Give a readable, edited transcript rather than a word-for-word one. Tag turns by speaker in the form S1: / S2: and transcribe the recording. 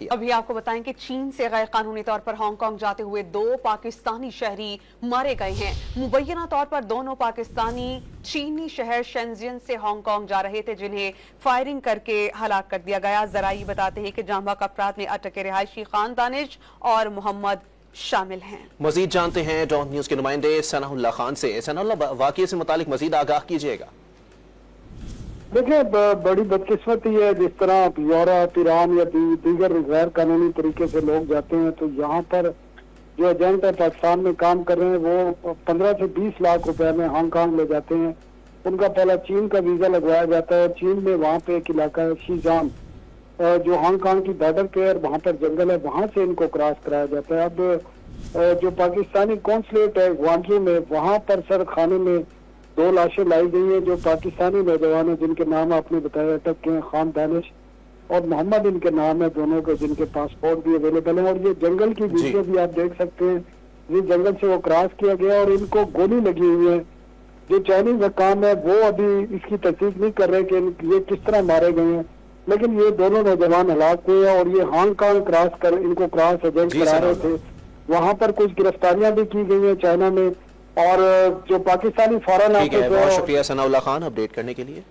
S1: किया।
S2: अभी आपको बताएं कि चीन से गैर कानूनी तौर पर हांगकांग जाते हुए 2 पाकिस्तानी शहरी मारे गए हैं। मुबैना तौर पर दोनों पाकिस्तानी चीनी शहर शेंजियन से हांगकांग जा रहे थे, जिन्हें फायरिंग करके हलाक कर दिया गया। जराई बताते हैं कि जांबाग अफराद में अटके रिहायशी खान दानिश और मोहम्मद शामिल हैं।
S1: मजीद जानते हैं डॉन न्यूज के नुमाइंदे सनाउल्लाह खान से। सनाउल्लाह, वाकये से मुतालिक मजीद आगाह कीजिएगा।
S3: देखिए, बड़ी बदकिस्मती है, जिस तरह यूरोप, ईरान या दीगर गैर कानूनी तरीके से लोग जाते हैं, तो यहाँ पर जो एजेंट है पाकिस्तान में काम कर रहे हैं वो 15 से 20 लाख रुपए में हांगकांग ले जाते हैं। उनका पहला चीन का वीजा लगवाया जाता है। चीन में वहाँ पे एक इलाका है शीजान, जो हांगकांग की बॉर्डर पे है, वहाँ पर जंगल है, वहाँ से इनको क्रॉस कराया जाता है। अब जो पाकिस्तानी कॉन्सुलेट है ग्वांजू में, वहाँ पर सर खाने में 2 लाशें लाई गई हैं जो पाकिस्तानी नौजवान है, जिनके नाम आपने बताया अटक के हैं, खान दानिश और मोहम्मद इनके नाम है, दोनों के, जिनके पासपोर्ट भी अवेलेबल है। और ये जंगल की वीडियो भी आप देख सकते हैं, जिस जंगल से वो क्रॉस किया गया और इनको गोली लगी हुई है। जो चाइनीज हकाम है वो अभी इसकी तस्दीक नहीं कर रहे कि ये किस तरह मारे गए हैं, लेकिन ये दोनों नौजवान हलाक हुए हैं। और ये हांगकांग क्रॉस कर इनको क्रॉस एजेंट करा रहे थे। वहाँ पर कुछ गिरफ्तारियां भी की गई है चाइना में, और जो पाकिस्तानी फॉरेन ऑफिस है।
S1: बहुत शुक्रिया सनाउल्लाह खान अपडेट करने के लिए।